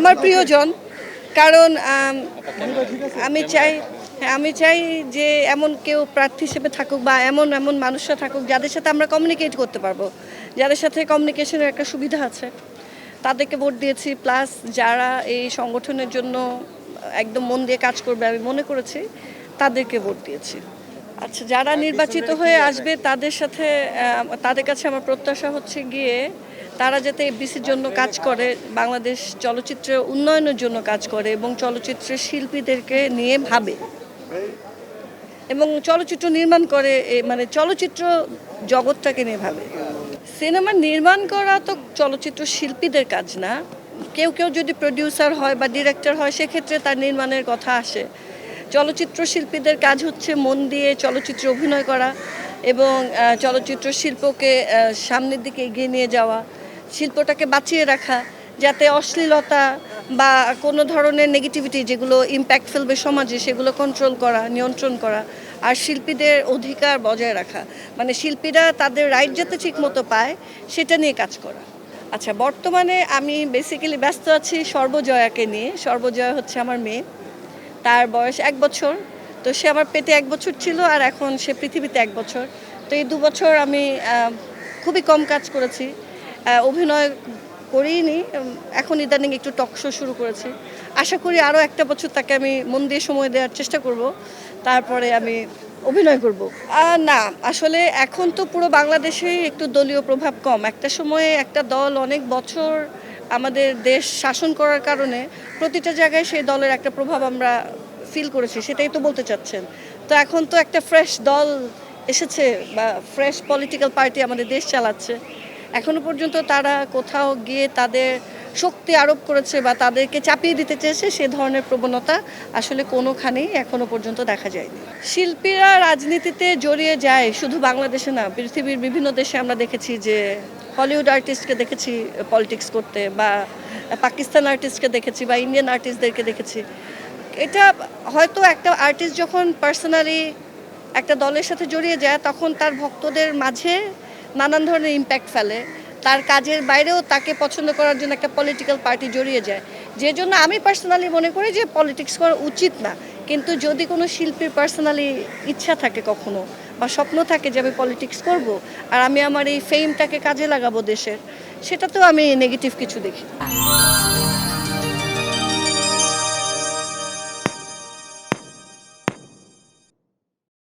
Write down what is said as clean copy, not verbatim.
আমার প্রিয়জন, কারণ আমি চাই যে এমন কেউ প্রার্থী হিসেবে থাকুক বা এমন এমন মানুষরা থাকুক যাদের সাথে আমরা কমিউনিকেট করতে পারবো, যাদের সাথে কমিউনিকেশনের একটা সুবিধা আছে, তাদেরকে ভোট দিয়েছি। প্লাস যারা এই সংগঠনের জন্য একদম মন দিয়ে কাজ করবে আমি মনে করেছি, তাদেরকে ভোট দিয়েছি। আচ্ছা, যারা নির্বাচিত হয়ে আসবে তাদের সাথে তাদের কাছে আমার প্রত্যাশা হচ্ছে গিয়ে তারা যাতে এফডিসির জন্য কাজ করে, বাংলাদেশ চলচ্চিত্রের উন্নয়নের জন্য কাজ করে এবং চলচ্চিত্রের শিল্পীদেরকে নিয়ে ভাবে এবং চলচ্চিত্র নির্মাণ করে, মানে চলচ্চিত্র জগৎটাকে নিয়ে ভাবে। সিনেমা নির্মাণ করা তো চলচ্চিত্র শিল্পীদের কাজ না। কেউ কেউ যদি প্রডিউসার হয় বা ডিরেক্টর হয় সেক্ষেত্রে তার নির্মাণের কথা আসে। চলচ্চিত্র শিল্পীদের কাজ হচ্ছে মন দিয়ে চলচ্চিত্রে অভিনয় করা এবং চলচ্চিত্র শিল্পকে সামনের দিকে এগিয়ে নিয়ে যাওয়া, শিল্পটাকে বাঁচিয়ে রাখা, যাতে অশ্লীলতা বা কোনো ধরনের নেগেটিভিটি যেগুলো ইম্প্যাক্ট ফেলবে সমাজে সেগুলো কন্ট্রোল করা, নিয়ন্ত্রণ করা, আর শিল্পীদের অধিকার বজায় রাখা, মানে শিল্পীরা তাদের রাইট যাতে ঠিক মতো পায় সেটা নিয়ে কাজ করা। আচ্ছা, বর্তমানে আমি বেসিক্যালি ব্যস্ত আছি সর্বজয়াকে নিয়ে। সর্বজয়া হচ্ছে আমার মেয়ে, তার বয়স 1 বছর। তো সে আমার পেটে 1 বছর ছিল আর এখন সে পৃথিবীতে 1 বছর। তো এই 2 বছর আমি খুবই কম কাজ করেছি, অভিনয় করিনি। এখন ইদানিং একটু টক শো শুরু করেছি। আশা করি আরও 1টা বছর তাকে আমি মন দিয়ে সময় দেওয়ার চেষ্টা করব, তারপরে আমি অভিনয় করব। না, আসলে এখন তো পুরো বাংলাদেশেই একটু দলীয় প্রভাব কম। একটা সময়ে একটা দল অনেক বছর আমাদের দেশ শাসন করার কারণে প্রতিটা জায়গায় সেই দলের একটা প্রভাব আমরা ফিল করেছি, সেটাই তো বলতে চাচ্ছেন। তো এখন তো একটা ফ্রেশ দল এসেছে বা ফ্রেশ পলিটিক্যাল পার্টি আমাদের দেশ চালাচ্ছে। এখনো পর্যন্ত তারা কোথাও গিয়ে তাদের শক্তি আরোপ করেছে বা তাদেরকে চাপিয়ে দিতে চেয়েছে সে ধরনের প্রবণতা আসলে কোনোখানেই এখনো পর্যন্ত দেখা যায়নি। শিল্পীরা রাজনীতিতে জড়িয়ে যায় শুধু বাংলাদেশে না, পৃথিবীর বিভিন্ন দেশে আমরা দেখেছি যে হলিউড আর্টিস্টকে দেখেছি পলিটিক্স করতে, বা পাকিস্তান আর্টিস্টকে দেখেছি বা ইন্ডিয়ান আর্টিস্টদেরকে দেখেছি। এটা হয়তো একটা আর্টিস্ট যখন পার্সোনালি একটা দলের সাথে জড়িয়ে যায় তখন তার ভক্তদের মাঝে নানান ধরনের ইম্প্যাক্ট ফেলে, তার কাজের বাইরেও তাকে পছন্দ করার জন্য একটা পলিটিক্যাল পার্টি জড়িয়ে যায়। যে জন্য আমি পার্সোনালি মনে করি যে পলিটিক্স করা উচিত না, কিন্তু যদি কোনো শিল্পীর পার্সোনালি ইচ্ছা থাকে কখনো বা স্বপ্ন থাকে যে আমি পলিটিক্স করব আর আমি আমার এই ফেমটাকে কাজে লাগাবো দেশের, সেটাতেও আমি নেগেটিভ কিছু দেখি।